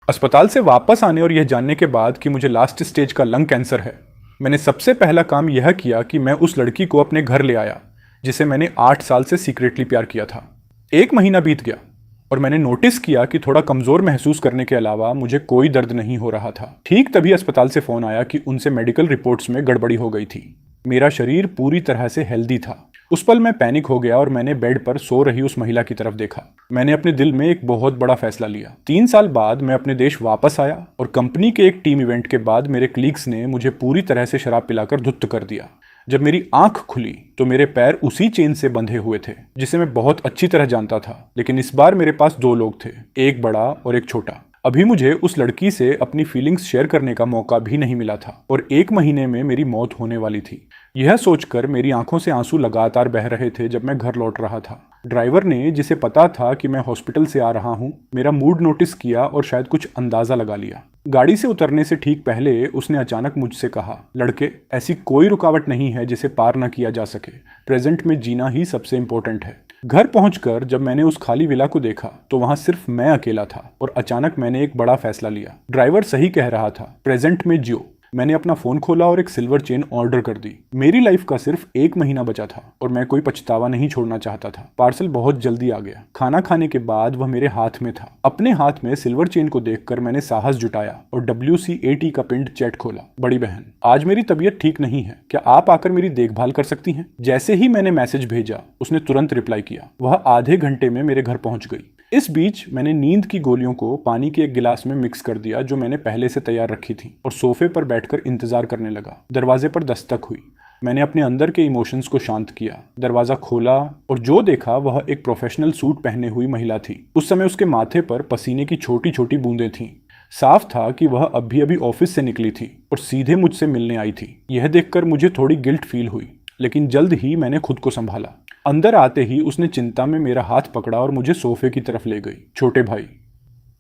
अस्पताल से वापस आने और यह जानने के बाद कि मुझे लास्ट स्टेज का लंग कैंसर है, मैंने सबसे पहला काम यह किया कि मैं उस लड़की को अपने घर ले आया जिसे मैंने 8 साल से सीक्रेटली प्यार किया था। 1 महीना बीत गया और मैंने नोटिस किया कि थोड़ा कमजोर महसूस करने के अलावा मुझे कोई दर्द नहीं हो रहा था। ठीक तभी अस्पताल से फोन आया कि उनसे मेडिकल रिपोर्ट्स में गड़बड़ी हो गई थी। मेरा शरीर पूरी तरह से हेल्दी था। उस पल मैं पैनिक हो गया और मैंने बेड पर सो रही उस महिला की तरफ देखा। मैंने अपने दिल में एक बहुत बड़ा फैसला लिया। 3 साल बाद मैं अपने देश वापस आया और कंपनी के एक टीम इवेंट के बाद मेरे कलीग्स ने मुझे पूरी तरह से शराब पिलाकर धुत्त कर दिया। जब मेरी आंख खुली तो मेरे पैर उसी चेन से बंधे हुए थे जिसे मैं बहुत अच्छी तरह जानता था, लेकिन इस बार मेरे पास 2 लोग थे, एक बड़ा और एक छोटा। अभी मुझे उस लड़की से अपनी फीलिंग्स शेयर करने का मौका भी नहीं मिला था और 1 महीने में मेरी मौत होने वाली थी। यह सोचकर मेरी आंखों से आंसू लगातार बह रहे थे जब मैं घर लौट रहा था। ड्राइवर ने, जिसे पता था कि मैं हॉस्पिटल से आ रहा हूं, मेरा मूड नोटिस किया और शायद कुछ अंदाजा लगा लिया। गाड़ी से उतरने से ठीक पहले उसने अचानक मुझसे कहा, लड़के, ऐसी कोई रुकावट नहीं है जिसे पार न किया जा सके। प्रेजेंट में जीना ही सबसे इंपॉर्टेंट है। घर पहुंचकर जब मैंने उस खाली विला को देखा तो वहां सिर्फ मैं अकेला था और अचानक मैंने एक बड़ा फैसला लिया। ड्राइवर सही कह रहा था, प्रेजेंट में जियो। मैंने अपना फोन खोला और एक सिल्वर चेन ऑर्डर कर दी। मेरी लाइफ का सिर्फ 1 महीना बचा था और मैं कोई पछतावा नहीं छोड़ना चाहता था। पार्सल बहुत जल्दी आ गया। खाना खाने के बाद वह मेरे हाथ में था। अपने हाथ में सिल्वर चेन को देखकर मैंने साहस जुटाया और WCAT का पिंड चैट खोला। बड़ी बहन, आज मेरी तबीयत ठीक नहीं है, क्या आप आकर मेरी देखभाल कर सकती हैं? जैसे ही मैंने मैसेज भेजा उसने तुरंत रिप्लाई किया। वह आधे घंटे में मेरे घर पहुंच गई। इस बीच मैंने नींद की गोलियों को पानी के एक गिलास में मिक्स कर दिया जो मैंने पहले से तैयार रखी थी और सोफे पर बैठकर इंतजार करने लगा। दरवाजे पर दस्तक हुई। मैंने अपने अंदर के इमोशंस को शांत किया। दरवाजा खोला और जो देखा वह एक प्रोफेशनल सूट पहने हुई महिला थी। उस समय उसके माथे पर पसीने की छोटी छोटी बूंदें थीं। साफ था कि वह अभी अभी ऑफिस से निकली थी और सीधे मुझसे मिलने आई थी। यह देखकर मुझे थोड़ी गिल्ट फील हुई, लेकिन जल्द ही मैंने खुद को संभाला। अंदर आते ही उसने चिंता में मेरा हाथ पकड़ा और मुझे सोफे की तरफ ले गई। छोटे भाई,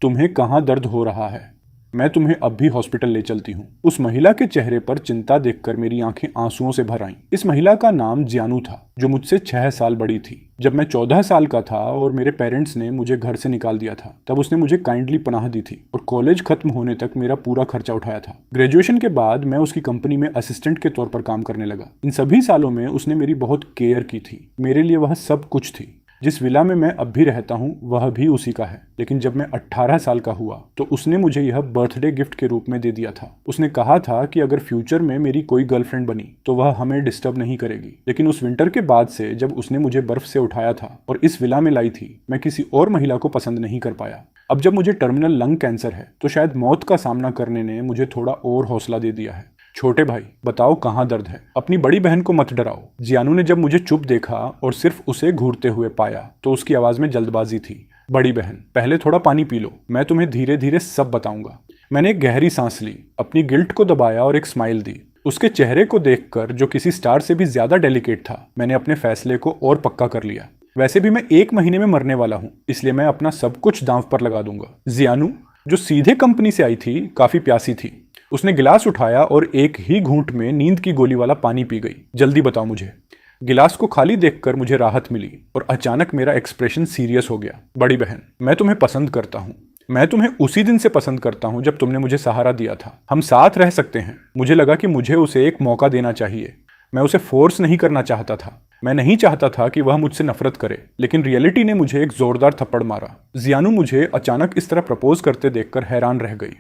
तुम्हें कहाँ दर्द हो रहा है? मैं तुम्हें अब भी हॉस्पिटल ले चलती हूँ। उस महिला के चेहरे पर चिंता देखकर मेरी आंखें आंसुओं से भर आईं। इस महिला का नाम जियानू था, जो मुझसे 6 साल बड़ी थी। जब मैं 14 साल का था और मेरे पेरेंट्स ने मुझे घर से निकाल दिया था, तब उसने मुझे काइंडली पनाह दी थी और कॉलेज खत्म होने तक मेरा पूरा खर्चा उठाया था। ग्रेजुएशन के बाद मैं उसकी कंपनी में असिस्टेंट के तौर पर काम करने लगा। इन सभी सालों में उसने मेरी बहुत केयर की थी। मेरे लिए वह सब कुछ थी। जिस विला में मैं अब भी रहता हूँ वह भी उसी का है। लेकिन जब मैं 18 साल का हुआ तो उसने मुझे यह बर्थडे गिफ्ट के रूप में दे दिया था। उसने कहा था कि अगर फ्यूचर में मेरी कोई गर्लफ्रेंड बनी तो वह हमें डिस्टर्ब नहीं करेगी। लेकिन उस विंटर के बाद से जब उसने मुझे बर्फ से उठाया था और इस विला में लाई थी, मैं किसी और महिला को पसंद नहीं कर पाया। अब जब मुझे टर्मिनल लंग कैंसर है तो शायद मौत का सामना करने ने मुझे थोड़ा और हौसला दे दिया है। छोटे भाई, बताओ कहाँ दर्द है? अपनी बड़ी बहन को मत डराओ। जियानू ने जब मुझे चुप देखा और सिर्फ उसे घूरते हुए पाया तो उसकी आवाज में जल्दबाजी थी। बड़ी बहन, पहले थोड़ा पानी पी लो, मैं तुम्हें धीरे धीरे सब बताऊंगा। मैंने एक गहरी सांस ली, अपनी गिल्ट को दबाया और एक स्माइल दी। उसके चेहरे को देखकर, जो किसी स्टार से भी ज्यादा डेलिकेट था, मैंने अपने फैसले को और पक्का कर लिया। वैसे भी मैं 1 महीने में मरने वाला हूँ, इसलिए मैं अपना सब कुछ दांव पर लगा दूंगा। जियानू, जो सीधे कंपनी से आई थी, काफी प्यासी थी। उसने गिलास उठाया और एक ही घूंट में नींद की गोली वाला पानी पी गई। जल्दी बताओ मुझे। गिलास को खाली देखकर मुझे राहत मिली और अचानक मेरा एक्सप्रेशन सीरियस हो गया। बड़ी बहन, मैं तुम्हें पसंद करता हूँ। मैं तुम्हें उसी दिन से पसंद करता हूँ जब तुमने मुझे सहारा दिया था। हम साथ रह सकते हैं। मुझे लगा कि मुझे उसे एक मौका देना चाहिए। मैं उसे फोर्स नहीं करना चाहता था। मैं नहीं चाहता था कि वह मुझसे नफरत करे, लेकिन रियलिटी ने मुझे एक जोरदार थप्पड़ मारा। जियानू मुझे अचानक इस तरह प्रपोज करते देखकर हैरान रह गई।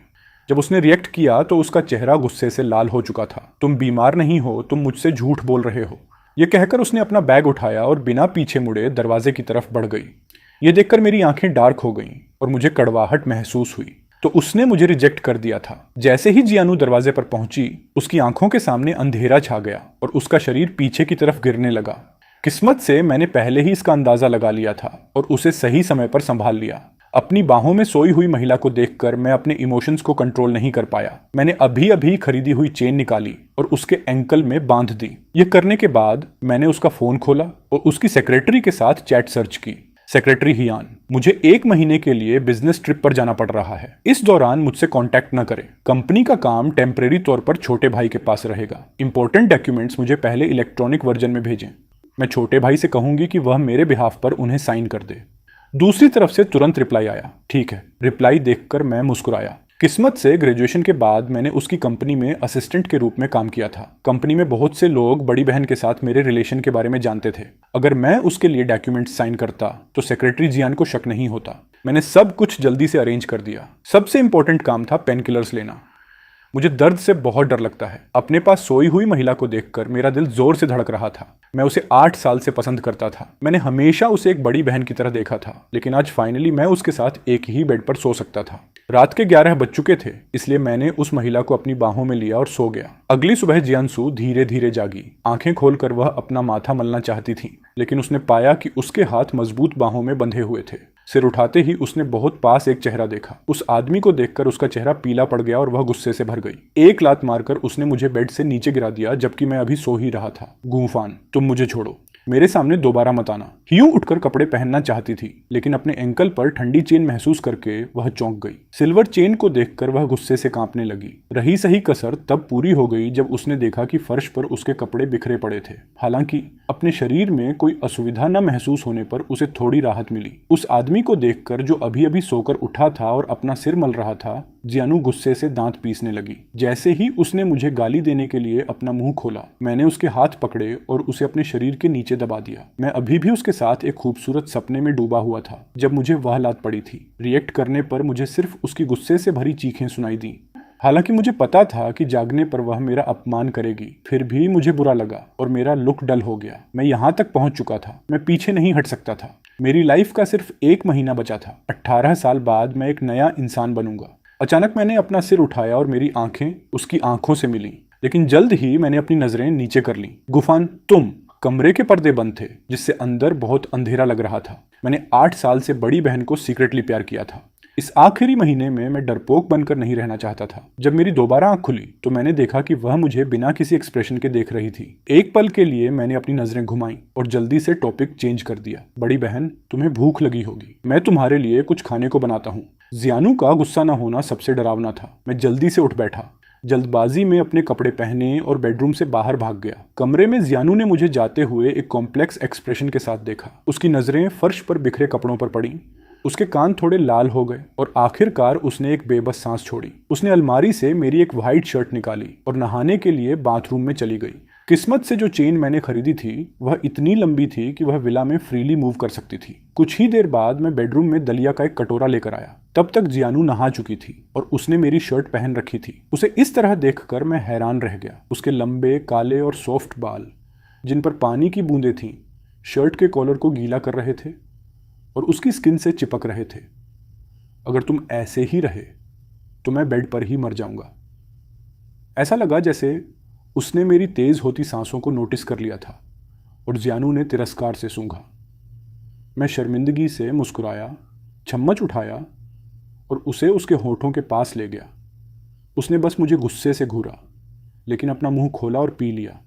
जब उसने रिएक्ट किया तो उसका चेहरा गुस्से से लाल हो चुका था। तुम बीमार नहीं हो, तुम मुझसे झूठ बोल रहे हो। यह कहकर उसने अपना बैग उठाया और बिना पीछे मुड़े दरवाजे की तरफ बढ़ गई। यह देखकर मेरी आंखें डार्क हो गईं और मुझे कड़वाहट महसूस हुई। तो उसने मुझे रिजेक्ट कर दिया था। जैसे ही जियानू दरवाजे पर पहुंची, उसकी आंखों के सामने अंधेरा छा गया और उसका शरीर पीछे की तरफ गिरने लगा। किस्मत से मैंने पहले ही इसका अंदाजा लगा लिया था और उसे सही समय पर संभाल लिया। अपनी बाहों में सोई हुई महिला को देखकर मैं अपने इमोशंस को कंट्रोल नहीं कर पाया। मैंने अभी अभी खरीदी हुई चेन निकाली और उसके एंकल में बांध दी। यह करने के बाद मैंने उसका फोन खोला और उसकी सेक्रेटरी के साथ चैट सर्च की। सेक्रेटरी हियान, मुझे 1 महीने के लिए बिजनेस ट्रिप पर जाना पड़ रहा है। इस दौरान मुझसे कांटेक्ट न करें। कंपनी का काम टेम्परेरी तौर पर छोटे भाई के पास रहेगा। इंपॉर्टेंट डॉक्यूमेंट्स मुझे पहले इलेक्ट्रॉनिक वर्जन में भेजें। मैं छोटे भाई से कहूंगी कि वह मेरे बिहाफ पर उन्हें साइन कर दे। दूसरी तरफ से तुरंत रिप्लाई आया, ठीक है। रिप्लाई देखकर मैं मुस्कुराया। किस्मत से ग्रेजुएशन के बाद मैंने उसकी कंपनी में असिस्टेंट के रूप में काम किया था। कंपनी में बहुत से लोग बड़ी बहन के साथ मेरे रिलेशन के बारे में जानते थे। अगर मैं उसके लिए डॉक्यूमेंट्स साइन करता तो सेक्रेटरी जियान को शक नहीं होता। मैंने सब कुछ जल्दी से अरेंज कर दिया। सबसे इंपॉर्टेंट काम था पेन किलर्स लेना। मुझे दर्द से बहुत डर लगता है। अपने पास सोई हुई महिला को देखकर मेरा दिल जोर से धड़क रहा था। मैं उसे 8 साल से पसंद करता था। मैंने हमेशा उसे एक बड़ी बहन की तरह देखा था, लेकिन आज फाइनली मैं उसके साथ एक ही बेड पर सो सकता था। रात के 11 बज चुके थे, इसलिए मैंने उस महिला को अपनी बाहों में लिया और सो गया। अगली सुबह जियानसू धीरे धीरे जागी। आंखें खोलकर वह अपना माथा मलना चाहती थी, लेकिन उसने पाया कि उसके हाथ मजबूत बाहों में बंधे हुए थे। सिर उठाते ही उसने बहुत पास एक चेहरा देखा। उस आदमी को देखकर उसका चेहरा पीला पड़ गया और वह गुस्से से भर गई। एक लात मारकर उसने मुझे बेड से नीचे गिरा दिया, जबकि मैं अभी सो ही रहा था। गूंफान, तुम मुझे छोड़ो, मेरे सामने दोबारा मत आना। ह्यू उठकर कपड़े पहनना चाहती थी, लेकिन अपने एंकल पर ठंडी चेन महसूस करके वह चौंक गई। सिल्वर चेन को देखकर वह गुस्से से कांपने लगी। रही सही कसर तब पूरी हो गई जब उसने देखा कि फर्श पर उसके कपड़े बिखरे पड़े थे। हालांकि अपने शरीर में कोई असुविधा न महसूस होने पर उसे थोड़ी राहत मिली। उस आदमी को देखकर जो अभी अभी सोकर उठा था और अपना सिर मल रहा था, जियानू गुस्से से दांत पीसने लगी। जैसे ही उसने मुझे गाली देने के लिए अपना मुंह खोला, मैंने उसके हाथ पकड़े और उसे अपने शरीर के नीचे दबा दिया। मैं अभी भी उसके साथ एक खूबसूरत सपने में डूबा हुआ था जब मुझे वह लात पड़ी थी। रिएक्ट करने पर मुझे सिर्फ उसकी गुस्से से भरी चीखें सुनाई दी। हालांकि मुझे पता था कि जागने पर वह मेरा अपमान करेगी, फिर भी मुझे बुरा लगा और मेरा लुक डल हो गया। मैं यहाँ तक पहुंच चुका था, मैं पीछे नहीं हट सकता था। मेरी लाइफ का सिर्फ 1 महीना बचा था। 18 साल बाद मैं एक नया इंसान बनूंगा। अचानक मैंने अपना सिर उठाया और मेरी आंखें उसकी आंखों से मिली, लेकिन जल्द ही मैंने अपनी नजरें नीचे कर ली। गुफान, तुम। कमरे के पर्दे बंद थे, जिससे अंदर बहुत अंधेरा लग रहा था। मैंने 8 साल से बड़ी बहन को सीक्रेटली प्यार किया था। इस आखिरी महीने में मैं डरपोक बनकर नहीं रहना चाहता था। जब मेरी दोबारा आंख खुली तो मैंने देखा कि वह मुझे बिना किसी एक्सप्रेशन के देख रही थी। एक पल के लिए मैंने अपनी नजरें घुमाई और जल्दी से टॉपिक चेंज कर दिया। बड़ी बहन, तुम्हें भूख लगी होगी, मैं तुम्हारे लिए कुछ खाने को बनाता हूँ। जियानू का गुस्सा न होना सबसे डरावना था। मैं जल्दी से उठ बैठा, जल्दबाजी में अपने कपड़े पहने और बेडरूम से बाहर भाग गया। कमरे में जियानू ने मुझे जाते हुए एक कॉम्प्लेक्स एक्सप्रेशन के साथ देखा। उसकी नजरें फर्श पर बिखरे कपड़ों पर पड़ी, उसके कान थोड़े लाल हो गए और आखिरकार उसने एक बेबस सांस छोड़ी। उसने अलमारी से मेरी एक वाइट शर्ट निकाली और नहाने के लिए बाथरूम में चली गई। किस्मत से जो चेन मैंने खरीदी थी वह इतनी लंबी थी कि वह विला में फ्रीली मूव कर सकती थी। कुछ ही देर बाद मैं बेडरूम में दलिया का एक कटोरा लेकर आया। तब तक जियानू नहा चुकी थी और उसने मेरी शर्ट पहन रखी थी। उसे इस तरह देखकर मैं हैरान रह गया। उसके लंबे, काले और सॉफ्ट बाल, जिन पर पानी की बूंदें थीं, शर्ट के कॉलर को गीला कर रहे थे और उसकी स्किन से चिपक रहे थे। अगर तुम ऐसे ही रहे तो मैं बेड पर ही मर जाऊंगा। ऐसा लगा जैसे उसने मेरी तेज होती सांसों को नोटिस कर लिया था और जियानू ने तिरस्कार से सूंघा। मैं शर्मिंदगी से मुस्कुराया, चम्मच उठाया और उसे उसके होठों के पास ले गया। उसने बस मुझे गुस्से से घूरा, लेकिन अपना मुंह खोला और पी लिया।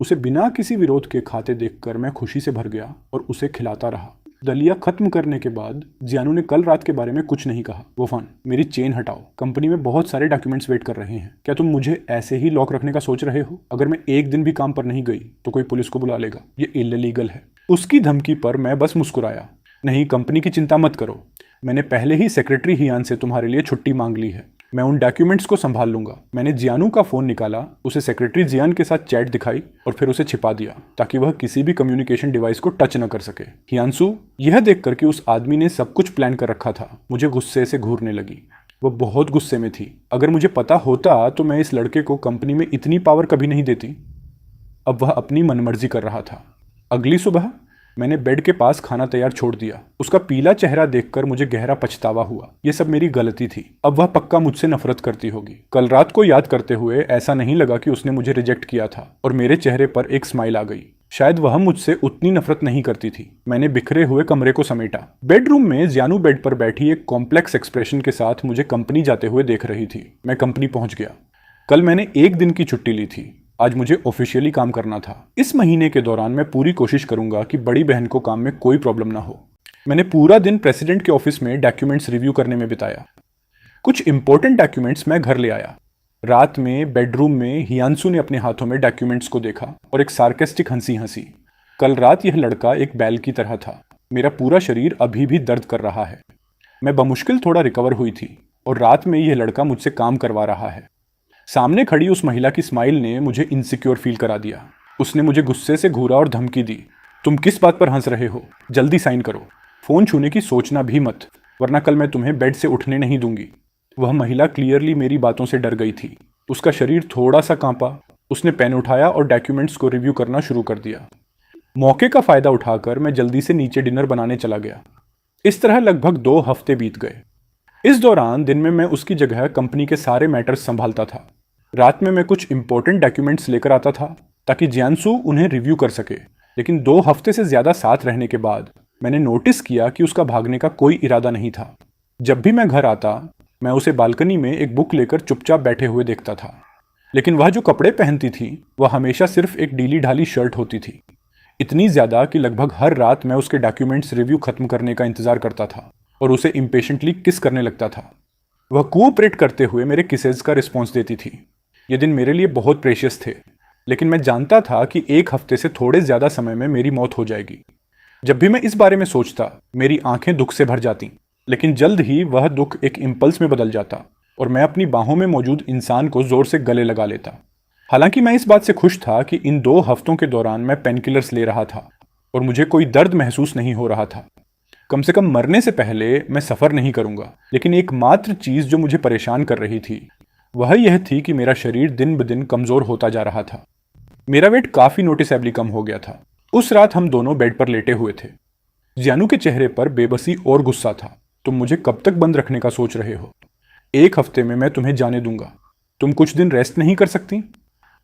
उसे बिना किसी विरोध के खाते देखकर मैं खुशी से भर गया और उसे खिलाता रहा। दलिया खत्म करने के बाद जियानू ने कल रात के बारे में कुछ नहीं कहा। वफान, मेरी चेन हटाओ, कंपनी में बहुत सारे डॉक्यूमेंट्स वेट कर रहे हैं। क्या तुम मुझे ऐसे ही लॉक रखने का सोच रहे हो? अगर मैं एक दिन भी काम पर नहीं गई तो कोई पुलिस को बुला लेगा। ये इल्लीगल है। उसकी धमकी पर मैं बस मुस्कुराया। नहीं, कंपनी की चिंता मत करो, मैंने पहले ही सेक्रेटरी हियान से तुम्हारे लिए छुट्टी मांग ली है। मैं उन डॉक्यूमेंट्स को संभाल लूंगा। मैंने जियानू का फोन निकाला, उसे सेक्रेटरी जियान के साथ चैट दिखाई और फिर उसे छिपा दिया ताकि वह किसी भी कम्युनिकेशन डिवाइस को टच न कर सके। हियानसू, यह देखकर कि उस आदमी ने सब कुछ प्लान कर रखा था, मुझे गुस्से से घूरने लगी। वह बहुत गुस्से में थी। अगर मुझे पता होता तो मैं इस लड़के को कंपनी में इतनी पावर कभी नहीं देती। अब वह अपनी मनमर्जी कर रहा था। अगली सुबह मैंने बेड के पास खाना तैयार छोड़ दिया। उसका पीला चेहरा देखकर मुझे गहरा पछतावा हुआ। यह सब मेरी गलती थी। अब वह पक्का मुझसे नफरत करती होगी। कल रात को याद करते हुए ऐसा नहीं लगा कि उसने मुझे रिजेक्ट किया था और मेरे चेहरे पर एक स्माइल आ गई। शायद वह मुझसे उतनी नफरत नहीं करती थी। मैंने बिखरे हुए कमरे को समेटा। बेडरूम में जियानू बेड पर बैठी एक कॉम्प्लेक्स एक्सप्रेशन के साथ मुझे कंपनी जाते हुए देख रही थी। मैं कंपनी पहुंच गया। कल मैंने 1 दिन की छुट्टी ली थी। आज मुझे ऑफिशियली काम करना था। इस महीने के दौरान मैं पूरी कोशिश करूंगा कि बड़ी बहन को काम में कोई प्रॉब्लम ना हो। मैंने पूरा दिन प्रेसिडेंट के ऑफिस में डॉक्यूमेंट्स रिव्यू करने में बिताया। कुछ इंपॉर्टेंट डॉक्यूमेंट्स मैं घर ले आया। रात में बेडरूम में हियानसू ने अपने हाथों में डॉक्यूमेंट्स को देखा और एक सार्केस्टिक हंसी हंसी। कल रात यह लड़का एक बैल की तरह था। मेरा पूरा शरीर अभी भी दर्द कर रहा है। मैं बमुश्किल थोड़ा रिकवर हुई थी और रात में यह लड़का मुझसे काम करवा रहा है। सामने खड़ी उस महिला की स्माइल ने मुझे इनसिक्योर फील करा दिया। उसने मुझे गुस्से से घूरा और धमकी दी, तुम किस बात पर हंस रहे हो? जल्दी साइन करो। फ़ोन छूने की सोचना भी मत, वरना कल मैं तुम्हें बेड से उठने नहीं दूंगी। वह महिला क्लियरली मेरी बातों से डर गई थी। उसका शरीर थोड़ा सा कांपा। उसने पेन उठाया और डॉक्यूमेंट्स को रिव्यू करना शुरू कर दिया। मौके का फ़ायदा उठाकर मैं जल्दी से नीचे डिनर बनाने चला गया। इस तरह लगभग 2 हफ्ते बीत गए। इस दौरान दिन में मैं उसकी जगह कंपनी के सारे मैटर्स संभालता था। रात में मैं कुछ इंपॉर्टेंट डॉक्यूमेंट्स लेकर आता था ताकि जियांसु उन्हें रिव्यू कर सके। लेकिन 2 हफ्ते से ज़्यादा साथ रहने के बाद मैंने नोटिस किया कि उसका भागने का कोई इरादा नहीं था। जब भी मैं घर आता, मैं उसे बालकनी में एक बुक लेकर चुपचाप बैठे हुए देखता था। लेकिन वह जो कपड़े पहनती थी वह हमेशा सिर्फ एक ढीली ढाली शर्ट होती थी। इतनी ज़्यादा कि लगभग हर रात मैं उसके डॉक्यूमेंट्स रिव्यू खत्म करने का इंतज़ार करता था और उसे इम्पेशेंटली किस करने लगता था। वह कोऑपरेट करते हुए मेरे किसेज का रिस्पॉन्स देती थी। ये दिन मेरे लिए बहुत प्रेशियस थे, लेकिन मैं जानता था कि 1 हफ्ते से थोड़े ज़्यादा समय में मेरी मौत हो जाएगी। जब भी मैं इस बारे में सोचता, मेरी आंखें दुख से भर जातीं, लेकिन जल्द ही वह दुख एक इम्पल्स में बदल जाता और मैं अपनी बाहों में मौजूद इंसान को जोर से गले लगा लेता। हालांकि मैं इस बात से खुश था कि इन 2 हफ्तों के दौरान मैं पेनकिलर्स ले रहा था और मुझे कोई दर्द महसूस नहीं हो रहा था। कम से कम मरने से पहले मैं सफ़र नहीं करूंगा। लेकिन एकमात्र चीज़ जो मुझे परेशान कर रही थी वह यह थी कि मेरा शरीर दिन ब दिन कमज़ोर होता जा रहा था। मेरा वेट काफ़ी नोटिसेबली कम हो गया था। उस रात हम दोनों बेड पर लेटे हुए थे। जियानू के चेहरे पर बेबसी और गुस्सा था। तुम मुझे कब तक बंद रखने का सोच रहे हो? 1 हफ्ते में मैं तुम्हें जाने दूंगा। तुम कुछ दिन रेस्ट नहीं कर सकती?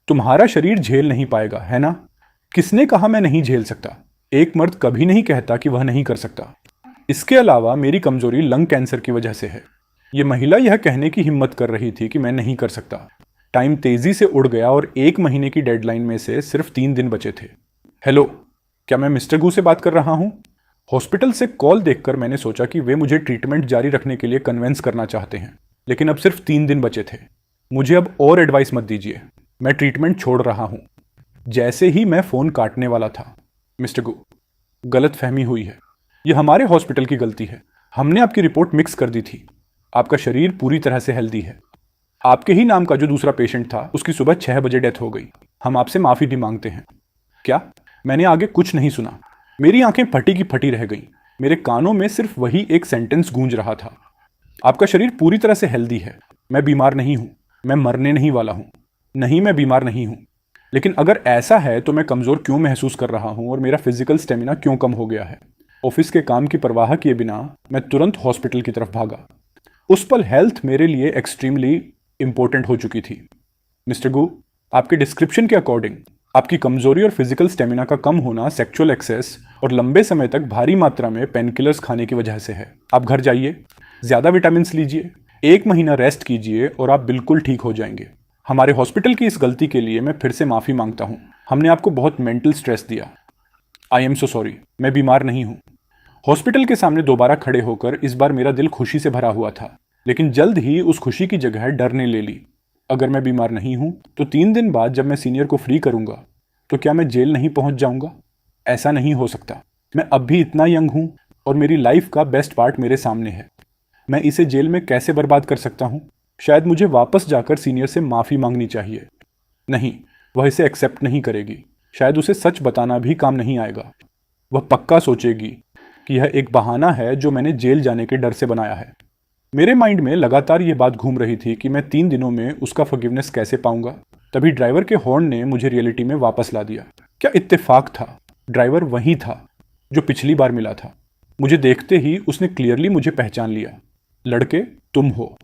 तुम्हारा शरीर झेल नहीं पाएगा, है ना? किसने कहा मैं नहीं झेल सकता? एक मर्द कभी नहीं कहता कि वह नहीं कर सकता। इसके अलावा मेरी कमजोरी लंग कैंसर की वजह से है। यह महिला यह कहने की हिम्मत कर रही थी कि मैं नहीं कर सकता। टाइम तेजी से उड़ गया और 1 महीने की डेडलाइन में से सिर्फ 3 दिन बचे थे। हेलो, क्या मैं मिस्टर गू से बात कर रहा हूँ? हॉस्पिटल से कॉल देखकर मैंने सोचा कि वे मुझे ट्रीटमेंट जारी रखने के लिए कन्विंस करना चाहते हैं, लेकिन अब सिर्फ 3 दिन बचे थे। मुझे अब और एडवाइस मत दीजिए, मैं ट्रीटमेंट छोड़ रहा हूँ। जैसे ही मैं फ़ोन काटने वाला था, मिस्टर गू, गलत फहमी हुई है। यह हमारे हॉस्पिटल की गलती है। हमने आपकी रिपोर्ट मिक्स कर दी थी। आपका शरीर पूरी तरह से हेल्दी है। आपके ही नाम का जो दूसरा पेशेंट था उसकी सुबह 6 बजे डेथ हो गई। हम आपसे माफ़ी भी मांगते हैं। क्या? मैंने आगे कुछ नहीं सुना। मेरी आंखें फटी की फटी रह गईं। मेरे कानों में सिर्फ वही एक सेंटेंस गूंज रहा था, आपका शरीर पूरी तरह से हेल्दी है। मैं बीमार नहीं हूँ। मैं मरने नहीं वाला हूँ। नहीं, मैं बीमार नहीं हूँ। लेकिन अगर ऐसा है तो मैं कमज़ोर क्यों महसूस कर रहा हूँ और मेरा फिजिकल स्टेमिना क्यों कम हो गया है? ऑफिस के काम की परवाह किए बिना मैं तुरंत हॉस्पिटल की तरफ भागा। उस पल हेल्थ मेरे लिए एक्सट्रीमली इंपॉर्टेंट हो चुकी थी। मिस्टर गू, आपके डिस्क्रिप्शन के अकॉर्डिंग आपकी कमजोरी और फिजिकल स्टेमिना का कम होना सेक्सुअल एक्सेस और लंबे समय तक भारी मात्रा में पेनकिलर्स खाने की वजह से है। आप घर जाइए, ज़्यादा विटामिन लीजिए, 1 महीना रेस्ट कीजिए और आप बिल्कुल ठीक हो जाएंगे। हमारे हॉस्पिटल की इस गलती के लिए मैं फिर से माफ़ी मांगता हूँ। हमने आपको बहुत मेंटल स्ट्रेस दिया। I am so sorry. मैं बीमार नहीं हूँ। हॉस्पिटल के सामने दोबारा खड़े होकर इस बार मेरा दिल खुशी से भरा हुआ था, लेकिन जल्द ही उस खुशी की जगह डर ने ले ली। अगर मैं बीमार नहीं हूं तो 3 दिन बाद जब मैं सीनियर को फ्री करूंगा तो क्या मैं जेल नहीं पहुंच जाऊंगा? ऐसा नहीं हो सकता। मैं अब भी इतना यंग हूं और मेरी लाइफ का बेस्ट पार्ट मेरे सामने है। मैं इसे जेल में कैसे बर्बाद कर सकता हूं? शायद मुझे वापस जाकर सीनियर से माफ़ी मांगनी चाहिए। नहीं, वह इसे एक्सेप्ट नहीं करेगी। शायद उसे सच बताना भी काम नहीं आएगा। वह पक्का सोचेगी कि यह एक बहाना है जो मैंने जेल जाने के डर से बनाया है। मेरे माइंड में लगातार ये बात घूम रही थी कि मैं 3 दिनों में उसका फॉरगिवनेस कैसे पाऊंगा। तभी ड्राइवर के हॉर्न ने मुझे रियलिटी में वापस ला दिया। क्या इत्तेफाक था! ड्राइवर वही था जो पिछली बार मिला था। मुझे देखते ही उसने क्लियरली मुझे पहचान लिया। लड़के, तुम हो।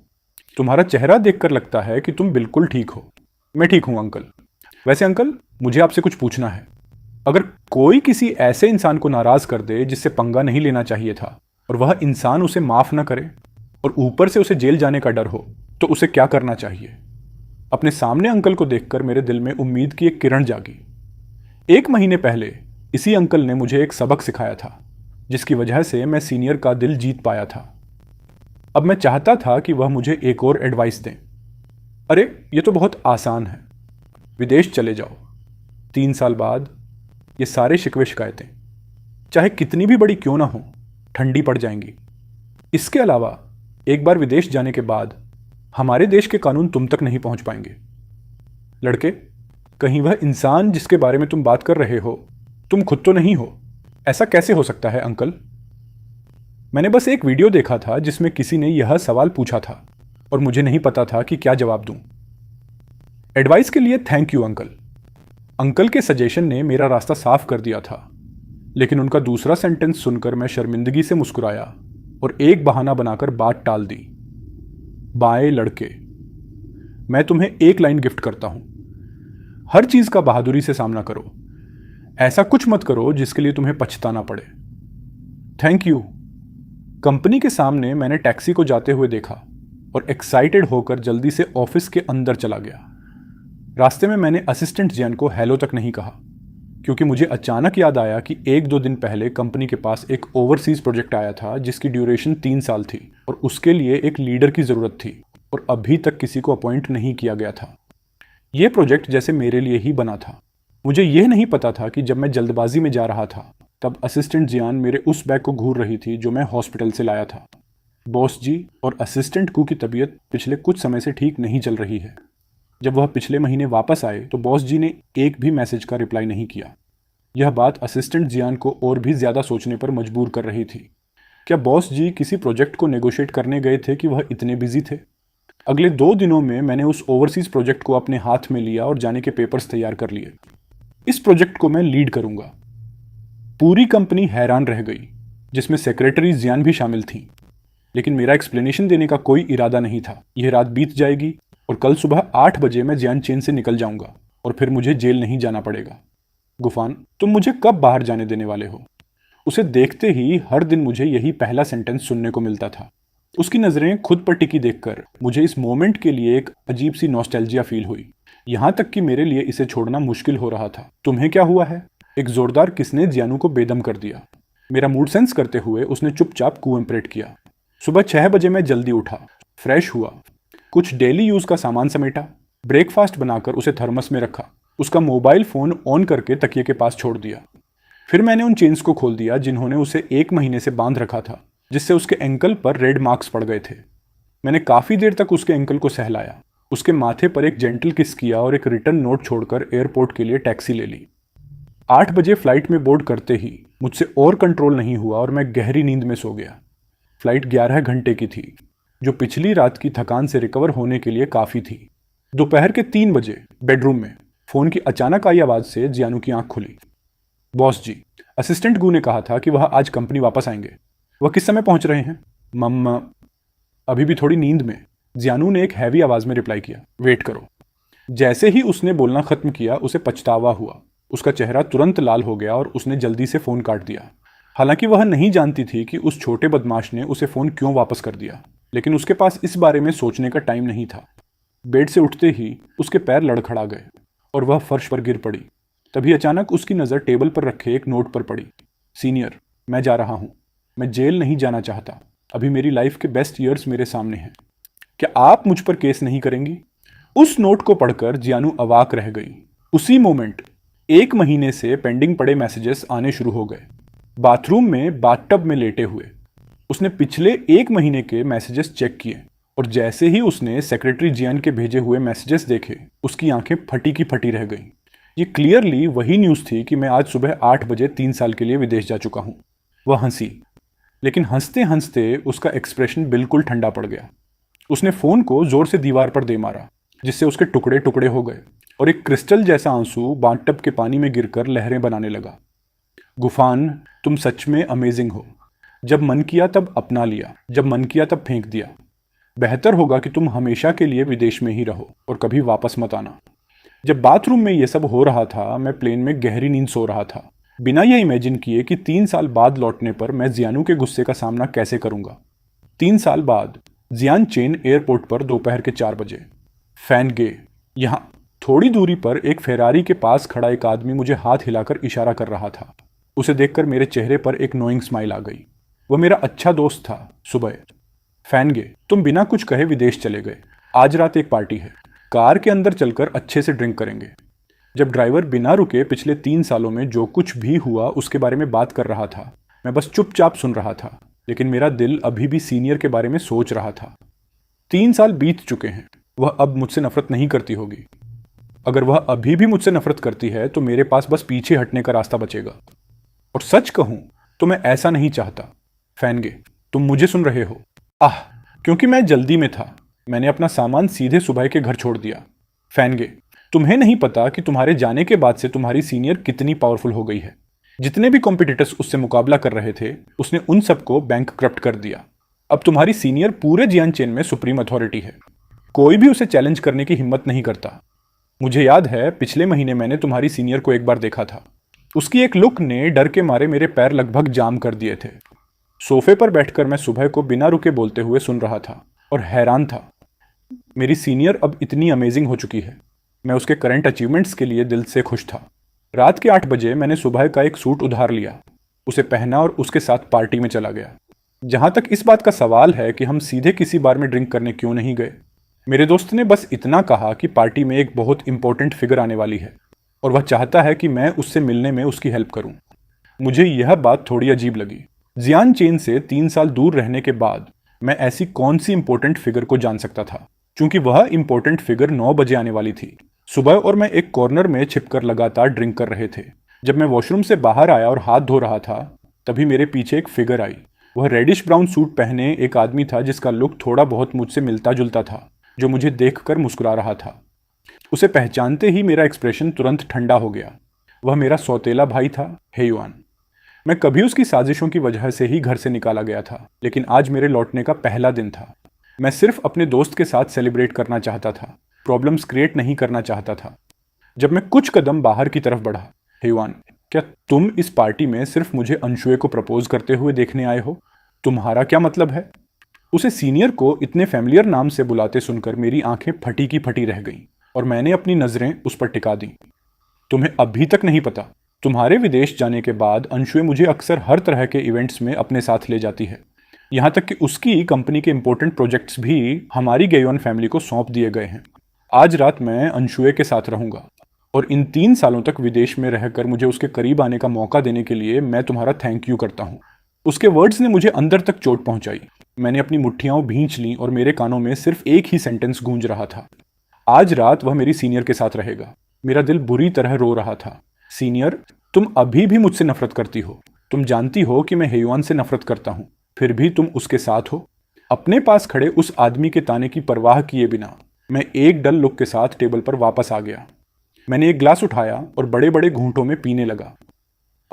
तुम्हारा चेहरा देखकर लगता है कि तुम बिल्कुल ठीक हो। मैं ठीक हूँ अंकल। वैसे अंकल, मुझे आपसे कुछ पूछना है। अगर कोई किसी ऐसे इंसान को नाराज कर दे जिससे पंगा नहीं लेना चाहिए था और वह इंसान उसे माफ ना करे और ऊपर से उसे जेल जाने का डर हो, तो उसे क्या करना चाहिए? अपने सामने अंकल को देखकर मेरे दिल में उम्मीद की एक किरण जागी। 1 महीने पहले इसी अंकल ने मुझे एक सबक सिखाया था, जिसकी वजह से मैं सीनियर का दिल जीत पाया था। अब मैं चाहता था कि वह मुझे एक और एडवाइस दें। अरे, ये तो बहुत आसान है। विदेश चले जाओ। 3 साल बाद ये सारे शिकवे शिकायतें चाहे कितनी भी बड़ी क्यों ना हो, ठंडी पड़ जाएंगी। इसके अलावा एक बार विदेश जाने के बाद हमारे देश के कानून तुम तक नहीं पहुंच पाएंगे। लड़के, कहीं वह इंसान जिसके बारे में तुम बात कर रहे हो तुम खुद तो नहीं हो? ऐसा कैसे हो सकता है अंकल? मैंने बस एक वीडियो देखा था जिसमें किसी ने यह सवाल पूछा था और मुझे नहीं पता था कि क्या जवाब दूं। एडवाइस के लिए थैंक यू अंकल। अंकल के सजेशन ने मेरा रास्ता साफ कर दिया था, लेकिन उनका दूसरा सेंटेंस सुनकर मैं शर्मिंदगी से मुस्कुराया और एक बहाना बनाकर बात टाल दी। बाएं लड़के, मैं तुम्हें एक लाइन गिफ्ट करता हूं, हर चीज का बहादुरी से सामना करो। ऐसा कुछ मत करो जिसके लिए तुम्हें पछताना पड़े। Thank you. कंपनी के सामने मैंने टैक्सी को जाते हुए देखा और एक्साइटेड होकर जल्दी से ऑफिस के अंदर चला गया। रास्ते में मैंने असिस्टेंट जियान को हेलो तक नहीं कहा, क्योंकि मुझे अचानक याद आया कि 1-2 दिन पहले कंपनी के पास एक ओवरसीज प्रोजेक्ट आया था जिसकी ड्यूरेशन 3 साल थी और उसके लिए एक लीडर की ज़रूरत थी और अभी तक किसी को अपॉइंट नहीं किया गया था। यह प्रोजेक्ट जैसे मेरे लिए ही बना था। मुझे यह नहीं पता था कि जब मैं जल्दबाजी में जा रहा था तब असिस्टेंट जियान मेरे उस बैग को घूर रही थी जो मैं हॉस्पिटल से लाया था। बॉस जी और असिस्टेंट कू की तबीयत पिछले कुछ समय से ठीक नहीं चल रही है। जब वह पिछले महीने वापस आए तो बॉस जी ने एक भी मैसेज का रिप्लाई नहीं किया। यह बात असिस्टेंट जियान को और भी ज़्यादा सोचने पर मजबूर कर रही थी। क्या बॉस जी किसी प्रोजेक्ट को नेगोशिएट करने गए थे कि वह इतने बिजी थे? अगले 2 दिनों में मैंने उस ओवरसीज प्रोजेक्ट को अपने हाथ में लिया और जाने के पेपर्स तैयार कर लिए। इस प्रोजेक्ट को मैं लीड करूंगा। पूरी कंपनी हैरान रह गई, जिसमें सेक्रेटरी जियान भी शामिल थी। लेकिन मेरा एक्सप्लेनेशन देने का कोई इरादा नहीं था। यह रात बीत जाएगी और कल सुबह 8 बजे मैं जियान चेन से निकल जाऊंगा और फिर मुझे जेल नहीं जाना पड़ेगा। गुफान, तुम मुझे कब बाहर जाने देने वाले हो? उसे देखते ही हर दिन मुझे यही पहला सेंटेंस सुनने को मिलता था। उसकी नज़रें खुद पर टिकी देखकर मुझे इस मोमेंट के लिए एक अजीब सी नॉस्टैल्जिया फील हुई। यहां तक कि मेरे लिए इसे छोड़ना मुश्किल हो रहा था। तुम्हें क्या हुआ है? एक जोरदार किसने जियानू को बेदम कर दिया। मेरा मूड सेंस करते हुए उसने चुपचाप कोऑपरेट किया। सुबह 6 बजे मैं जल्दी उठा, फ्रेश हुआ, कुछ डेली यूज का सामान समेटा, ब्रेकफास्ट बनाकर उसे थर्मस में रखा, उसका मोबाइल फोन ऑन करके तकिए के पास छोड़ दिया। फिर मैंने उन चेन्स को खोल दिया जिन्होंने उसे 1 महीने से बांध रखा था, जिससे उसके एंकल पर रेड मार्क्स पड़ गए थे। मैंने काफी देर तक उसके एंकल को सहलाया, उसके माथे पर एक जेंटल किस किया और एक रिटर्न नोट छोड़कर एयरपोर्ट के लिए टैक्सी ले ली। 8 बजे फ्लाइट में बोर्ड करते ही मुझसे और कंट्रोल नहीं हुआ और मैं गहरी नींद में सो गया। फ्लाइट 11 घंटे की थी, जो पिछली रात की थकान से रिकवर होने के लिए काफ़ी थी। दोपहर के 3 बजे बेडरूम में फ़ोन की अचानक आई आवाज़ से जियानू की आंख खुली। बॉस जी, असिस्टेंट गू ने कहा था कि वह आज कंपनी वापस आएंगे। वह किस समय पहुंच रहे हैं? मम्मा, अभी भी थोड़ी नींद में, जियानू ने एक हैवी आवाज़ में रिप्लाई किया। वेट करो। जैसे ही उसने बोलना खत्म किया उसे पछतावा हुआ। उसका चेहरा तुरंत लाल हो गया और उसने जल्दी से फ़ोन काट दिया। हालांकि वह नहीं जानती थी कि उस छोटे बदमाश ने उसे फ़ोन क्यों वापस कर दिया, लेकिन उसके पास इस बारे में सोचने का टाइम नहीं था। बेड से उठते ही उसके पैर लड़खड़ा गए और वह फर्श पर गिर पड़ी। तभी अचानक उसकी नज़र टेबल पर रखे एक नोट पर पड़ी। सीनियर, मैं जा रहा हूँ। मैं जेल नहीं जाना चाहता। अभी मेरी लाइफ के बेस्ट ईयर्स मेरे सामने हैं। क्या आप मुझ पर केस नहीं करेंगी? उस नोट को पढ़कर जियानू अवाक रह गई। उसी मोमेंट 1 महीने से पेंडिंग पड़े मैसेजेस आने शुरू हो गए। बाथरूम में बाथटब में लेटे हुए उसने पिछले 1 महीने के मैसेजेस चेक किए और जैसे ही उसने सेक्रेटरी जियान के भेजे हुए मैसेजेस देखे, उसकी आंखें फटी की फटी रह गईं। ये क्लियरली वही न्यूज़ थी कि मैं आज सुबह 8 बजे 3 साल के लिए विदेश जा चुका हूँ। वह हंसी, लेकिन हंसते हंसते उसका एक्सप्रेशन बिल्कुल ठंडा पड़ गया। उसने फ़ोन को ज़ोर से दीवार पर दे मारा, जिससे उसके टुकड़े टुकड़े हो गए और एक क्रिस्टल जैसा आंसू बाथटब के पानी में गिरकर लहरें बनाने लगा। गुफान, तुम सच में अमेजिंग हो। जब मन किया तब अपना लिया, जब मन किया तब फेंक दिया। बेहतर होगा कि तुम हमेशा के लिए विदेश में ही रहो और कभी वापस मत आना। जब बाथरूम में यह सब हो रहा था, मैं प्लेन में गहरी नींद सो रहा था, बिना यह इमेजिन किए कि 3 साल बाद लौटने पर मैं जियानू के गुस्से का सामना कैसे करूंगा। 3 साल बाद जियान चेन एयरपोर्ट पर दोपहर के 4 बजे। फैन गे, यहाँ थोड़ी दूरी पर एक फेरारी के पास खड़ा एक आदमी मुझे हाथ हिलाकर इशारा कर रहा था। उसे देखकर मेरे चेहरे पर एक नोइंग स्माइल आ गई। वह मेरा अच्छा दोस्त था सुबह। फैनगे, तुम बिना कुछ कहे विदेश चले गए। आज रात एक पार्टी है, कार के अंदर चलकर अच्छे से ड्रिंक करेंगे। जब ड्राइवर बिना रुके पिछले 3 सालों में जो कुछ भी हुआ उसके बारे में बात कर रहा था, मैं बस चुपचाप सुन रहा था, लेकिन मेरा दिल अभी भी सीनियर के बारे में सोच रहा था। 3 साल बीत चुके हैं, वह अब मुझसे नफरत नहीं करती होगी। अगर वह अभी भी मुझसे नफरत करती है तो मेरे पास बस पीछे हटने का रास्ता बचेगा। और सच कहूं तो मैं ऐसा नहीं चाहता। फैनगे, तुम मुझे सुन रहे हो? क्योंकि मैं जल्दी में था, मैंने अपना सामान सीधे सुबह के घर छोड़ दिया। फैनगे, तुम्हें नहीं पता कि तुम्हारे जाने के बाद से तुम्हारी सीनियर कितनी पावरफुल हो गई है। जितने भी कॉम्पिटिटर्स उससे मुकाबला कर रहे थे, उसने उन सबको बैंक करप्ट कर दिया। अब तुम्हारी सीनियर पूरे जियान चेन में सुप्रीम अथॉरिटी है। कोई भी उसे चैलेंज करने की हिम्मत नहीं करता। मुझे याद है पिछले महीने मैंने तुम्हारी सीनियर को एक बार देखा था। उसकी एक लुक ने डर के मारे मेरे पैर लगभग जाम कर दिए थे। सोफे पर बैठकर मैं सुबह को बिना रुके बोलते हुए सुन रहा था और हैरान था। मेरी सीनियर अब इतनी अमेजिंग हो चुकी है। मैं उसके करंट अचीवमेंट्स के लिए दिल से खुश था। रात के 8 बजे मैंने सुबह का एक सूट उधार लिया, उसे पहना और उसके साथ पार्टी में चला गया। जहां तक इस बात का सवाल है कि हम सीधे किसी बार में ड्रिंक करने क्यों नहीं गए, मेरे दोस्त ने बस इतना कहा कि पार्टी में एक बहुत इंपॉर्टेंट फिगर आने वाली है और वह चाहता है कि मैं उससे मिलने में उसकी हेल्प करूं। मुझे यह बात थोड़ी अजीब लगी। जियान चेन से 3 साल दूर रहने के बाद मैं ऐसी कौन सी इंपॉर्टेंट फिगर को जान सकता था, क्योंकि वह इंपॉर्टेंट फिगर 9 बजे आने वाली थी। सुबह और मैं एक कॉर्नर में छिपकर लगातार ड्रिंक कर रहे थे। जब मैं वॉशरूम से बाहर आया और हाथ धो रहा था, तभी मेरे पीछे एक फिगर आई। वह रेडिश ब्राउन सूट पहने एक आदमी था जिसका लुक थोड़ा बहुत मुझसे मिलता जुलता था, जो मुझे देखकर मुस्कुरा रहा था। उसे पहचानते ही मेरा एक्सप्रेशन तुरंत ठंडा हो गया। वह मेरा सौतेला भाई था, हेयुआन। मैं कभी उसकी साजिशों की वजह से ही घर से निकाला गया था, लेकिन आज मेरे लौटने का पहला दिन था। मैं सिर्फ अपने दोस्त के साथ सेलिब्रेट करना चाहता था, प्रॉब्लम्स क्रिएट नहीं करना चाहता था। जब मैं कुछ कदम बाहर की तरफ बढ़ा, हेयुआन, क्या तुम इस पार्टी में सिर्फ मुझे अंशुए को प्रपोज करते हुए देखने आए हो? तुम्हारा क्या मतलब है? उसे सीनियर को इतने फैमिलियर नाम से बुलाते सुनकर मेरी आंखें फटी की फटी रह गईं और मैंने अपनी नजरें उस पर टिका दी। तुम्हें अभी तक नहीं पता, तुम्हारे विदेश जाने के बाद अंशुए मुझे अक्सर हर तरह के इवेंट्स में अपने साथ ले जाती है। यहाँ तक कि उसकी कंपनी के इंपॉर्टेंट प्रोजेक्ट्स भी हमारी गेयोन फैमिली को सौंप दिए गए हैं। आज रात मैं अंशुए के साथ रहूंगा और इन 3 सालों तक विदेश में रहकर मुझे उसके करीब आने का मौका देने के लिए मैं तुम्हारा थैंक यू करता हूँ। उसके वर्ड्स ने मुझे अंदर तक चोट पहुंचाई। मैंने अपनी मुट्ठियां भींच लीं और मेरे कानों में सिर्फ एक ही सेंटेंस गूंज रहा था, आज रात वह मेरी सीनियर के साथ रहेगा। मेरा दिल बुरी तरह रो रहा था। सीनियर, तुम अभी भी मुझसे नफरत करती हो। तुम जानती हो कि मैं हेयुआन से नफरत करता हूं, फिर भी तुम उसके साथ हो। अपने पास खड़े उस आदमी के ताने की परवाह किए बिना मैं एक डल लुक के साथ टेबल पर वापस आ गया। मैंने एक ग्लास उठाया और बड़े बड़े घूंटों में पीने लगा।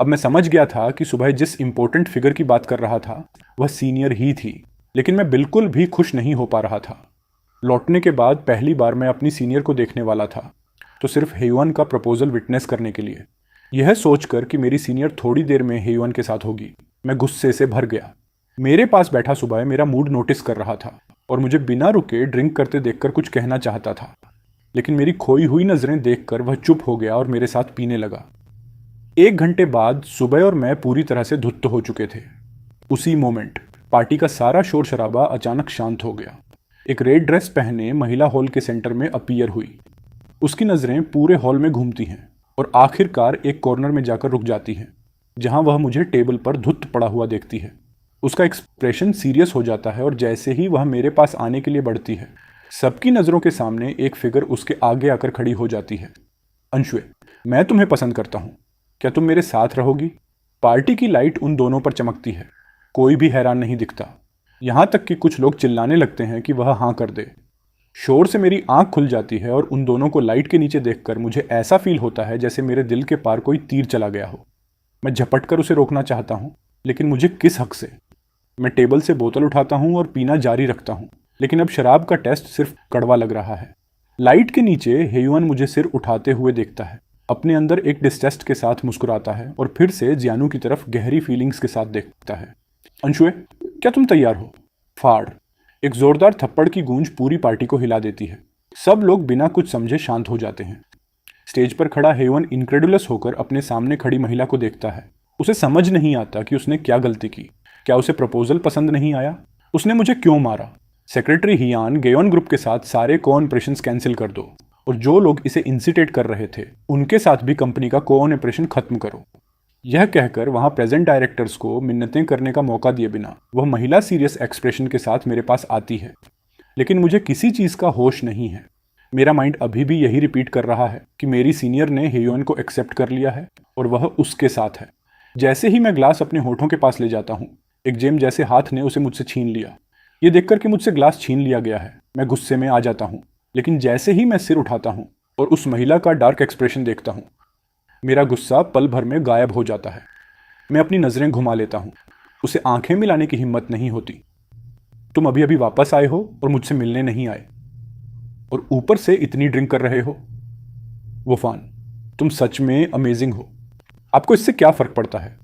अब मैं समझ गया था कि सुबह जिस इंपॉर्टेंट फिगर की बात कर रहा था वह सीनियर ही थी, लेकिन मैं बिल्कुल भी खुश नहीं हो पा रहा था। लौटने के बाद पहली बार मैं अपनी सीनियर को देखने वाला था, तो सिर्फ हेयुआन का प्रपोजल विटनेस करने के लिए। यह सोचकर कि मेरी सीनियर थोड़ी देर में हेयुआन के साथ होगी, मैं गुस्से से भर गया। मेरे पास बैठा सुबह मेरा मूड नोटिस कर रहा था और मुझे बिना रुके ड्रिंक करते देखकर कुछ कहना चाहता था, लेकिन मेरी खोई हुई नजरें देखकर वह चुप हो गया और मेरे साथ पीने लगा। 1 घंटे बाद सुबह और मैं पूरी तरह से धुत्त हो चुके थे। उसी मोमेंट पार्टी का सारा शोर शराबा अचानक शांत हो गया। एक रेड ड्रेस पहने महिला हॉल के सेंटर में अपीयर हुई। उसकी नज़रें पूरे हॉल में घूमती हैं और आखिरकार एक कॉर्नर में जाकर रुक जाती हैं, जहां वह मुझे टेबल पर धुत्त पड़ा हुआ देखती है। उसका एक्सप्रेशन सीरियस हो जाता है और जैसे ही वह मेरे पास आने के लिए बढ़ती है, सबकी नज़रों के सामने एक फिगर उसके आगे आकर खड़ी हो जाती है। अंशुए, मैं तुम्हें पसंद करता हूँ, क्या तुम मेरे साथ रहोगी? पार्टी की लाइट उन दोनों पर चमकती है। कोई भी हैरान नहीं दिखता, यहाँ तक कि कुछ लोग चिल्लाने लगते हैं कि वह हाँ कर दे। शोर से मेरी आंख खुल जाती है और उन दोनों को लाइट के नीचे देखकर मुझे ऐसा फील होता है जैसे मेरे दिल के पार कोई तीर चला गया हो। मैं झपट कर उसे रोकना चाहता हूँ, लेकिन मुझे किस हक से? मैं टेबल से बोतल उठाता हूँ और पीना जारी रखता हूँ, लेकिन अब शराब का टेस्ट सिर्फ कड़वा लग रहा है। लाइट के नीचे हेयुआन मुझे सिर उठाते हुए देखता है, अपने अंदर एक डिस्टेस्ट के साथ मुस्कुराता है और फिर से जियानू की तरफ गहरी फीलिंग्स के साथ देखता है। अंशुए, क्या तुम तैयार हो? फाड़। एक जोरदार थप्पड़ की गूंज पूरी पार्टी को हिला देती है। सब लोग बिना कुछ समझे शांत हो जाते हैं। स्टेज पर खड़ा हेयुआन इनक्रेडुलस होकर अपने सामने खड़ी महिला को देखता है। उसे समझ नहीं आता कि उसने क्या गलती की। क्या उसे प्रपोजल पसंद नहीं आया? उसने मुझे क्यों मारा? सेक्रेटरी हियान, गेयोन ग्रुप के साथ सारे कोऑपरेशंस कैंसिल कर दो और जो लोग इसे इंसिटेट कर रहे थे उनके साथ भी कंपनी का कोऑपरेशन खत्म करो। यह कहकर वहां प्रेजेंट डायरेक्टर्स को मिन्नतें करने का मौका दिए बिना वह महिला सीरियस एक्सप्रेशन के साथ मेरे पास आती है। लेकिन मुझे किसी चीज का होश नहीं है। मेरा माइंड अभी भी यही रिपीट कर रहा है कि मेरी सीनियर ने हेयुअन को एक्सेप्ट कर लिया है और वह उसके साथ है। जैसे ही मैं ग्लास अपने होठों के पास ले जाता हूँ, एक जेम जैसे हाथ ने उसे मुझसे छीन लिया। ये देखकर कि मुझसे ग्लास छीन लिया गया है, मैं गुस्से में आ जाता हूँ। लेकिन जैसे ही मैं सिर उठाता हूँ और उस महिला का डार्क एक्सप्रेशन देखता हूँ, मेरा गुस्सा पल भर में गायब हो जाता है। मैं अपनी नज़रें घुमा लेता हूँ। उसे आंखें मिलाने की हिम्मत नहीं होती। तुम अभी अभी वापस आए हो और मुझसे मिलने नहीं आए, और ऊपर से इतनी ड्रिंक कर रहे हो। वुफान, तुम सच में अमेजिंग हो। आपको इससे क्या फ़र्क पड़ता है?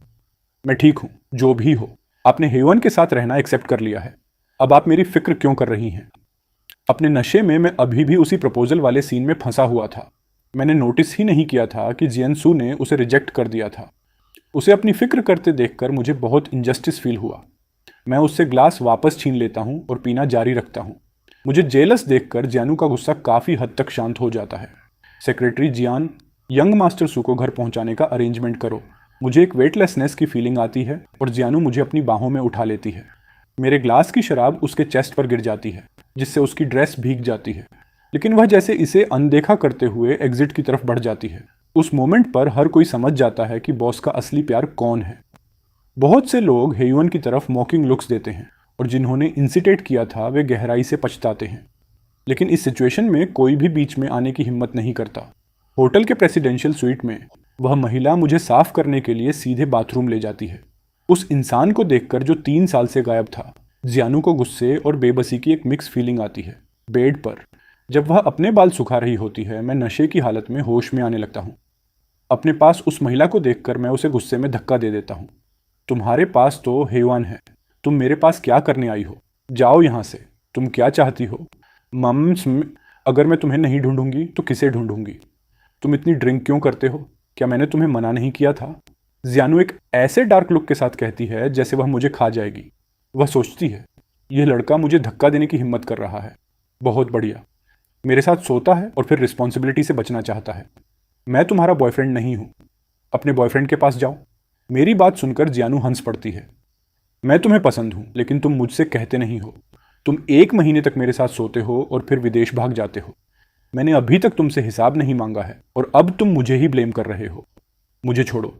मैं ठीक हूँ, जो भी हो। आपने हेयुअन के साथ रहना एक्सेप्ट कर लिया है। अब आप मेरी फिक्र क्यों कर रही हैं? अपने नशे में मैं अभी भी उसी प्रपोजल वाले सीन में फंसा हुआ था। मैंने नोटिस ही नहीं किया था कि जियनसू ने उसे रिजेक्ट कर दिया था। उसे अपनी फिक्र करते देखकर मुझे बहुत इनजस्टिस फील हुआ। मैं उससे ग्लास वापस छीन लेता हूँ और पीना जारी रखता हूँ। मुझे जेलस देखकर जियानू का गुस्सा काफ़ी हद तक शांत हो जाता है। सेक्रेटरी जियान, यंग मास्टर सू को घर पहुँचाने का अरेंजमेंट करो। मुझे एक वेटलेसनेस की फीलिंग आती है और जियानू मुझे अपनी बाहों में उठा लेती है। मेरे ग्लास की शराब उसके चेस्ट पर गिर जाती है, जिससे उसकी ड्रेस भीग जाती है। लेकिन वह जैसे इसे अनदेखा करते हुए एग्जिट की तरफ बढ़ जाती है। उस मोमेंट पर हर कोई समझ जाता है कि बॉस का असली प्यार कौन है। बहुत से लोग हेयुअन की तरफ मॉकिंग लुक्स देते हैं और जिन्होंने इंसिटेट किया था वे गहराई से पछताते हैं। लेकिन इस सिचुएशन में कोई भी बीच में आने की हिम्मत नहीं करता। होटल के प्रेसिडेंशियल स्वीट में वह महिला मुझे साफ करने के लिए सीधे बाथरूम ले जाती है। उस इंसान को देखकर जो 3 साल से गायब था, जियानू को गुस्से और बेबसी की एक मिक्स फीलिंग आती है। बेड पर जब वह अपने बाल सुखा रही होती है, मैं नशे की हालत में होश में आने लगता हूँ। अपने पास उस महिला को देखकर मैं उसे गुस्से में धक्का दे देता हूँ। तुम्हारे पास तो हेयुअन है, तुम मेरे पास क्या करने आई हो? जाओ यहाँ से। तुम क्या चाहती हो? मम्स, अगर मैं तुम्हें नहीं ढूंढूंगी तो किसे ढूंढूंगी? तुम इतनी ड्रिंक क्यों करते हो? क्या मैंने तुम्हें मना नहीं किया था? जियानू एक ऐसे डार्क लुक के साथ कहती है जैसे वह मुझे खा जाएगी। वह सोचती है, यह लड़का मुझे धक्का देने की हिम्मत कर रहा है। बहुत बढ़िया। मेरे साथ सोता है और फिर रिस्पॉन्सिबिलिटी से बचना चाहता है। मैं तुम्हारा बॉयफ्रेंड नहीं हूँ। अपने बॉयफ्रेंड के पास जाओ। मेरी बात सुनकर जियानू हंस पड़ती है। मैं तुम्हें पसंद हूँ, लेकिन तुम मुझसे कहते नहीं हो। तुम 1 महीने तक मेरे साथ सोते हो और फिर विदेश भाग जाते हो। मैंने अभी तक तुमसे हिसाब नहीं मांगा है और अब तुम मुझे ही ब्लेम कर रहे हो। मुझे छोड़ो।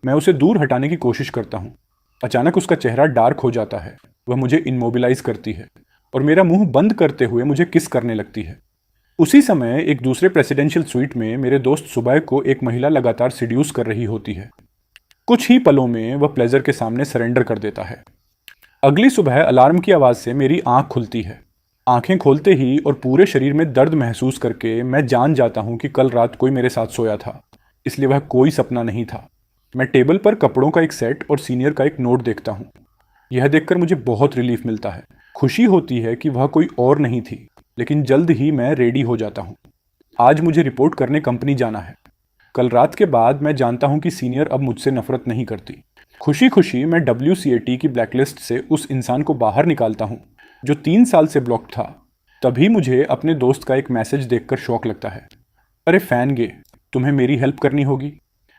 मैं उसे दूर हटाने की कोशिश करता हूँ। अचानक उसका चेहरा डार्क हो जाता है। वह मुझे इमोबिलाइज करती है और मेरा मुंह बंद करते हुए मुझे किस करने लगती है। उसी समय एक दूसरे प्रेसिडेंशियल स्वीट में मेरे दोस्त सुबह को एक महिला लगातार सिड्यूस कर रही होती है। कुछ ही पलों में वह प्लेजर के सामने सरेंडर कर देता है। अगली सुबह अलार्म की आवाज़ से मेरी आंख खुलती है। आंखें खोलते ही और पूरे शरीर में दर्द महसूस करके मैं जान जाता हूं कि कल रात कोई मेरे साथ सोया था, इसलिए वह कोई सपना नहीं था। मैं टेबल पर कपड़ों का एक सेट और सीनियर का एक नोट देखता हूं। यह देखकर मुझे बहुत रिलीफ मिलता है। खुशी होती है कि वह कोई और नहीं थी, लेकिन जल्द ही मैं रेडी हो जाता हूं। आज मुझे रिपोर्ट करने कंपनी जाना है। कल रात के बाद मैं जानता हूं कि सीनियर अब मुझसे नफरत नहीं करती। खुशी खुशी मैं WCAT की ब्लैकलिस्ट से उस इंसान को बाहर निकालता हूं जो 3 साल से ब्लॉक था। तभी मुझे अपने दोस्त का एक मैसेज देखकर शौक लगता है। अरे फैन गे, तुम्हें मेरी हेल्प करनी होगी।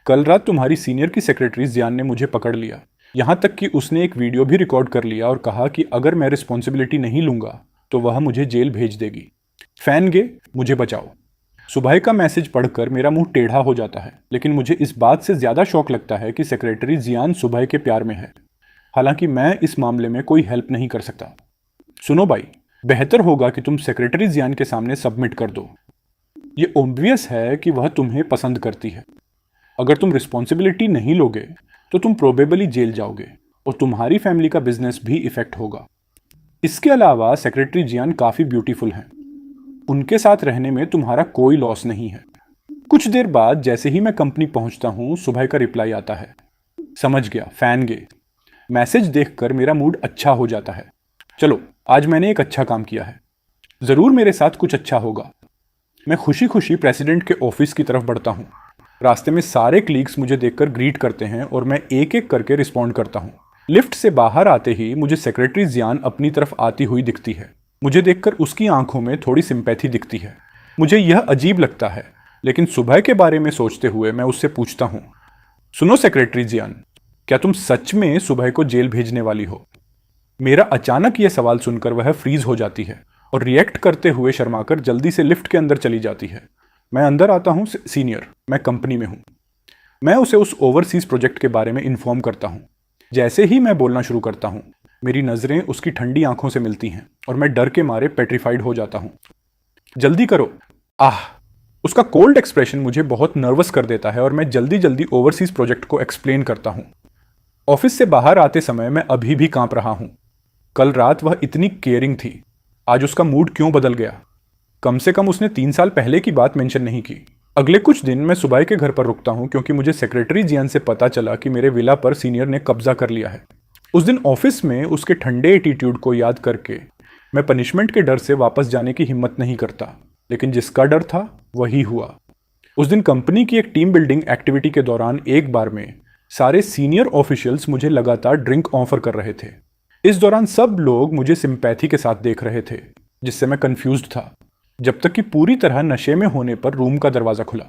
कल रात तुम्हारी सीनियर की सेक्रेटरी जियान ने मुझे पकड़ लिया। यहाँ तक कि उसने एक वीडियो भी रिकॉर्ड कर लिया और कहा कि अगर मैं रिस्पॉन्सिबिलिटी नहीं लूँगा तो वह मुझे जेल भेज देगी। फैन गे, मुझे बचाओ। सुबह का मैसेज पढ़कर मेरा मुंह टेढ़ा हो जाता है, लेकिन मुझे इस बात से ज़्यादा शौक लगता है कि सेक्रेटरी जियान सुबह के प्यार में है। हालांकि मैं इस मामले में कोई हेल्प नहीं कर सकता। सुनो भाई, बेहतर होगा कि तुम सेक्रेटरी जियान के सामने सबमिट कर दो। ये ऑब्वियस है कि वह तुम्हें पसंद करती है। अगर तुम रिस्पॉन्सिबिलिटी नहीं लोगे तो तुम प्रोबेबली जेल जाओगे और तुम्हारी फैमिली का बिजनेस भी इफेक्ट होगा। इसके अलावा सेक्रेटरी जियान काफ़ी ब्यूटीफुल हैं। उनके साथ रहने में तुम्हारा कोई लॉस नहीं है। कुछ देर बाद जैसे ही मैं कंपनी पहुंचता हूं, सुबह का रिप्लाई आता है। समझ गया फैन गे। मैसेज देखकर मेरा मूड अच्छा हो जाता है। चलो, आज मैंने एक अच्छा काम किया है। ज़रूर मेरे साथ कुछ अच्छा होगा। मैं खुशी खुशी प्रेसिडेंट के ऑफिस की तरफ बढ़ता हूँ। रास्ते में सारे क्लीग्स मुझे देखकर ग्रीट करते हैं और मैं एक एक करके रिस्पॉन्ड करता हूँ। लिफ्ट से बाहर आते ही मुझे सेक्रेटरी जियान अपनी तरफ आती हुई दिखती है। मुझे देखकर उसकी आंखों में थोड़ी सिंपैथी दिखती है। मुझे यह अजीब लगता है, लेकिन सुबह के बारे में सोचते हुए मैं उससे पूछता हूँ, सुनो सेक्रेटरी जियान, क्या तुम सच में सुबह को जेल भेजने वाली हो? मेरा अचानक यह सवाल सुनकर वह फ्रीज हो जाती है और रिएक्ट करते हुए शर्माकर जल्दी से लिफ्ट के अंदर चली जाती है। मैं अंदर आता हूँ। सीनियर, मैं कंपनी में हूँ। मैं उसे उस ओवरसीज प्रोजेक्ट के बारे में इन्फॉर्म करता हूँ। जैसे ही मैं बोलना शुरू करता हूँ, मेरी नज़रें उसकी ठंडी आंखों से मिलती हैं और मैं डर के मारे पेट्रीफाइड हो जाता हूँ। जल्दी करो। आह, उसका कोल्ड एक्सप्रेशन मुझे बहुत नर्वस कर देता है और मैं जल्दी जल्दी ओवरसीज प्रोजेक्ट को एक्सप्लेन करता हूँ। ऑफिस से बाहर आते समय मैं अभी भी कांप रहा हूँ। कल रात वह इतनी केयरिंग थी, आज उसका मूड क्यों बदल गया? कम से कम उसने 3 साल पहले की बात मेंशन नहीं की। अगले कुछ दिन मैं सुबह के घर पर रुकता हूँ क्योंकि मुझे सेक्रेटरी जियान से पता चला कि मेरे विला पर सीनियर ने कब्जा कर लिया है। उस दिन ऑफिस में उसके ठंडे एटीट्यूड को याद करके मैं पनिशमेंट के डर से वापस जाने की हिम्मत नहीं करता, लेकिन जिसका डर था वही हुआ। उस दिन कंपनी की एक टीम बिल्डिंग एक्टिविटी के दौरान एक बार में सारे सीनियर ऑफिशियल्स मुझे लगातार ड्रिंक ऑफर कर रहे थे। इस दौरान सब लोग मुझे सिंपैथी के साथ देख रहे थे, जिससे मैं कंफ्यूज्ड था, जब तक कि पूरी तरह नशे में होने पर रूम का दरवाजा खुला।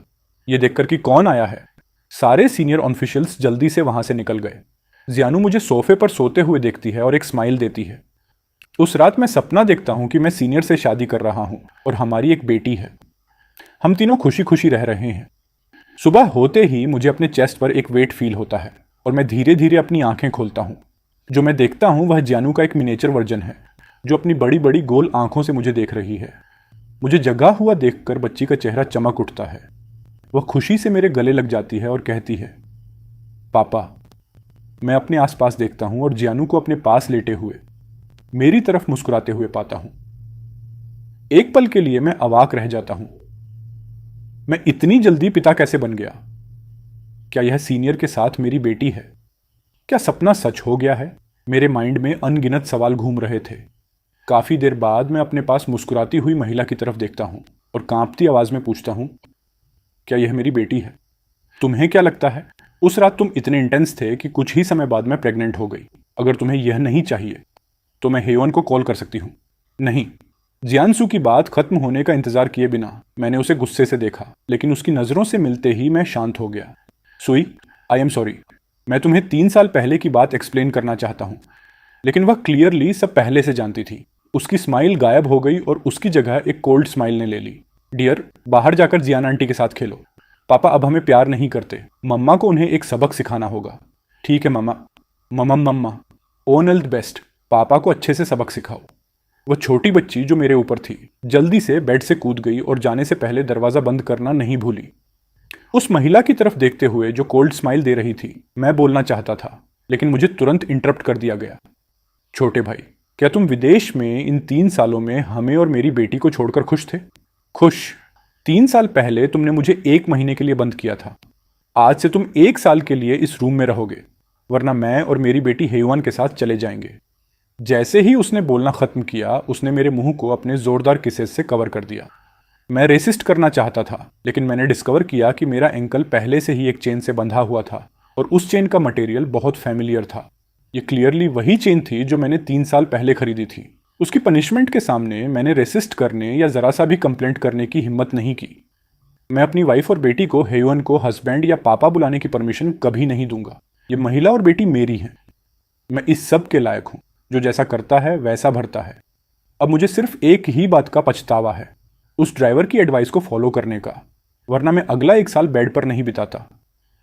यह देखकर कि कौन आया है, सारे सीनियर ऑफिशियल्स जल्दी से वहां से निकल गए। जियानू मुझे सोफे पर सोते हुए देखती है और एक स्माइल देती है। उस रात मैं सपना देखता हूं कि मैं सीनियर से शादी कर रहा हूं और हमारी एक बेटी है। हम तीनों खुशी खुशी रह रहे हैं। सुबह होते ही मुझे अपने चेस्ट पर एक वेट फील होता है और मैं धीरे धीरे अपनी आंखें खोलता हूं। जो मैं देखता हूं वह जियानू का एक मिनिएचर वर्जन है, जो अपनी बड़ी बड़ी गोल आंखों से मुझे देख रही है। मुझे जगा हुआ देखकर बच्ची का चेहरा चमक उठता है। वह खुशी से मेरे गले लग जाती है और कहती है, पापा। मैं अपने आसपास देखता हूं और जियानू को अपने पास लेटे हुए मेरी तरफ मुस्कुराते हुए पाता हूं। एक पल के लिए मैं अवाक रह जाता हूं। मैं इतनी जल्दी पिता कैसे बन गया? क्या यह सीनियर के साथ मेरी बेटी है? क्या सपना सच हो गया है? मेरे माइंड में अनगिनत सवाल घूम रहे थे। काफी देर बाद मैं अपने पास मुस्कुराती हुई महिला की तरफ देखता हूं और कांपती आवाज में पूछता हूं, क्या यह मेरी बेटी है? तुम्हें क्या लगता है? उस रात तुम इतने इंटेंस थे कि कुछ ही समय बाद मैं प्रेग्नेंट हो गई। अगर तुम्हें यह नहीं चाहिए तो मैं हेवन को कॉल कर सकती हूं। नहीं। जियानसू की बात खत्म होने का इंतजार किए बिना मैंने उसे गुस्से से देखा, लेकिन उसकी नजरों से मिलते ही मैं शांत हो गया। सुई, आई एम सॉरी। मैं तुम्हें 3 साल पहले की बात एक्सप्लेन करना चाहता हूं, लेकिन वह क्लियरली सब पहले से जानती थी। उसकी स्माइल गायब हो गई और उसकी जगह एक कोल्ड स्माइल ने ले ली। डियर, बाहर जाकर जियान आंटी के साथ खेलो। पापा अब हमें प्यार नहीं करते। मम्मा को उन्हें एक सबक सिखाना होगा। ठीक है मम्मा। मम्मा ऑल द बेस्ट। पापा को अच्छे से सबक सिखाओ। वह छोटी बच्ची जो मेरे ऊपर थी जल्दी से बेड से कूद गई और जाने से पहले दरवाजा बंद करना नहीं भूली। उस महिला की तरफ देखते हुए जो कोल्ड स्माइल दे रही थी, मैं बोलना चाहता था, लेकिन मुझे तुरंत इंटरप्ट कर दिया गया। छोटे भाई, क्या तुम विदेश में इन 3 सालों में हमें और मेरी बेटी को छोड़कर खुश थे? खुश? 3 साल पहले तुमने मुझे 1 महीने के लिए बंद किया था। आज से तुम 1 साल के लिए इस रूम में रहोगे, वरना मैं और मेरी बेटी हेयुआन के साथ चले जाएंगे। जैसे ही उसने बोलना खत्म किया, उसने मेरे मुंह को अपने जोरदार किसेस से कवर कर दिया। मैं रेसिस्ट करना चाहता था, लेकिन मैंने डिस्कवर किया कि मेरा एंकल पहले से ही एक चेन से बंधा हुआ था और उस चेन का मटेरियल बहुत फैमिलियर था। ये क्लियरली वही चेन थी जो मैंने 3 साल पहले खरीदी थी। उसकी पनिशमेंट के सामने मैंने रेसिस्ट करने या जरा सा भी कंप्लेंट करने की हिम्मत नहीं की। मैं अपनी वाइफ और बेटी को हेयुआन को हस्बैंड या पापा बुलाने की परमिशन कभी नहीं दूंगा। ये महिला और बेटी मेरी हैं। मैं इस सब के लायक हूं। जो जैसा करता है वैसा भरता है। अब मुझे सिर्फ एक ही बात का पछतावा है, उस ड्राइवर की एडवाइस को फॉलो करने का, वरना मैं अगला 1 साल बेड पर नहीं बिताता।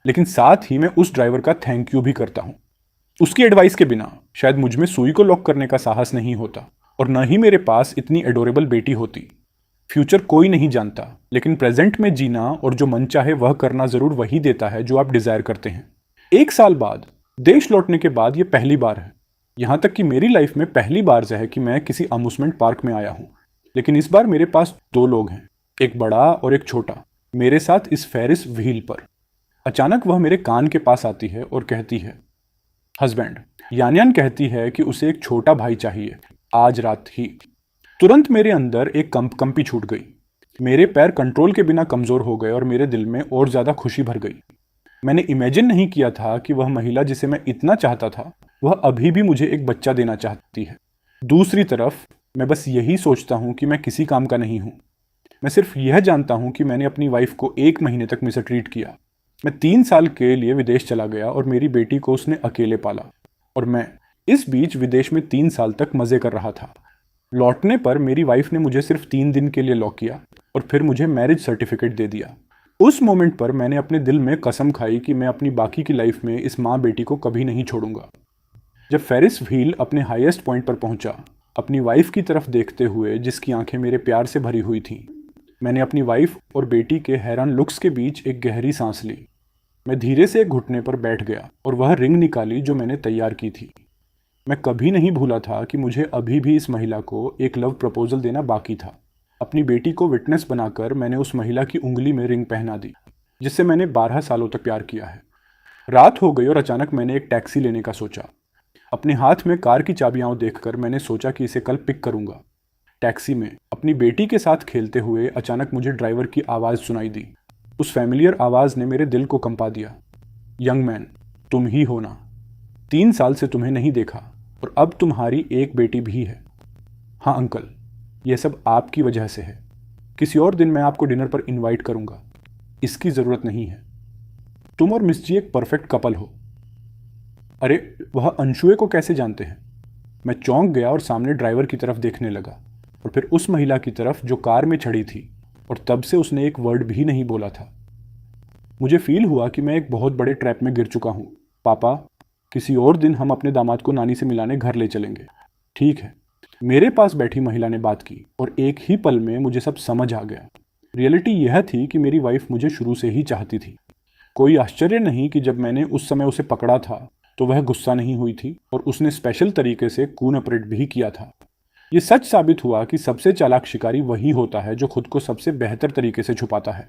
लेकिन साथ ही मैं उस ड्राइवर का थैंक यू भी करता हूं। उसकी एडवाइस के बिना शायद मुझ में सुई को लॉक करने का साहस नहीं होता और न ही मेरे पास इतनी एडोरेबल बेटी होती। फ्यूचर कोई नहीं जानता, लेकिन प्रेजेंट में जीना और जो मन चाहे वह करना जरूर वही देता है जो आप डिजायर करते हैं। 1 साल बाद देश लौटने के बाद यह पहली बार है, यहां तक कि मेरी लाइफ में पहली बार है कि मैं किसी अम्यूजमेंट पार्क में आया हूं। लेकिन इस बार मेरे पास 2 लोग हैं, एक बड़ा और एक छोटा, मेरे साथ इस फेरिस व्हील पर। अचानक वह मेरे कान के पास आती है और कहती है, हस्बैंड। यानयान कहती है कि उसे एक छोटा भाई चाहिए, आज रात ही। तुरंत मेरे अंदर एक कंपी छूट गई। मेरे पैर कंट्रोल के बिना कमजोर हो गए और मेरे दिल में और ज्यादा खुशी भर गई। मैंने इमेजिन नहीं किया था कि वह महिला जिसे मैं इतना चाहता था, वह अभी भी मुझे एक बच्चा देना चाहती है। दूसरी तरफ मैं बस यही सोचता हूं कि मैं किसी काम का नहीं हूं। मैं सिर्फ यह जानता हूँ कि मैंने अपनी वाइफ को 1 महीने तक मिसट्रीट किया। मैं 3 साल के लिए विदेश चला गया और मेरी बेटी को उसने अकेले पाला, और मैं इस बीच विदेश में 3 साल तक मज़े कर रहा था। लौटने पर मेरी वाइफ ने मुझे सिर्फ 3 दिन के लिए लॉक किया और फिर मुझे मैरिज सर्टिफिकेट दे दिया। उस मोमेंट पर मैंने अपने दिल में कसम खाई कि मैं अपनी बाकी की लाइफ में इस माँ बेटी को कभी नहीं छोड़ूंगा। जब फेरिस व्हील अपने हाईएस्ट पॉइंट पर पहुंचा, अपनी वाइफ की तरफ देखते हुए जिसकी आंखें मेरे प्यार से भरी हुई थीं, मैंने अपनी वाइफ और बेटी के हैरान लुक्स के बीच एक गहरी सांस ली। मैं धीरे से एक घुटने पर बैठ गया और वह रिंग निकाली जो मैंने तैयार की थी। मैं कभी नहीं भूला था कि मुझे अभी भी इस महिला को एक लव प्रपोजल देना बाकी था। अपनी बेटी को विटनेस बनाकर मैंने उस महिला की उंगली में रिंग पहना दी, जिससे मैंने 12 सालों तक प्यार किया है। रात हो गई और अचानक मैंने एक टैक्सी लेने का सोचा। अपने हाथ में कार की चाबियां देखकर मैंने सोचा कि इसे कल पिक करूंगा। टैक्सी में अपनी बेटी के साथ खेलते हुए अचानक मुझे ड्राइवर की आवाज़ सुनाई दी। उस फैमिलियर आवाज़ ने मेरे दिल को कंपा दिया। यंग मैन, तुम ही हो ना? 3 साल से तुम्हें नहीं देखा और अब तुम्हारी एक बेटी भी है। हाँ अंकल, यह सब आपकी वजह से है। किसी और दिन मैं आपको डिनर पर इनवाइट करूंगा। इसकी ज़रूरत नहीं है। तुम और मिस जी एक परफेक्ट कपल हो। अरे, वह अंशुए को कैसे जानते हैं? मैं चौंक गया और सामने ड्राइवर की तरफ देखने लगा और फिर उस महिला की तरफ जो कार में चढ़ी थी, और तब से उसने एक वर्ड भी नहीं बोला था। मुझे फील हुआ कि मैं एक बहुत बड़े ट्रैप में गिर चुका हूँ। पापा, किसी और दिन हम अपने दामाद को नानी से मिलाने घर ले चलेंगे। ठीक है। मेरे पास बैठी महिला ने बात की और एक ही पल में मुझे सब समझ आ गया। रियलिटी यह थी कि मेरी वाइफ मुझे शुरू से ही चाहती थी। कोई आश्चर्य नहीं कि जब मैंने उस समय उसे पकड़ा था तो वह गुस्सा नहीं हुई थी और उसने स्पेशल तरीके से कून ऑपरेट भी किया था। ये सच साबित हुआ कि सबसे चालाक शिकारी वही होता है जो खुद को सबसे बेहतर तरीके से छुपाता है।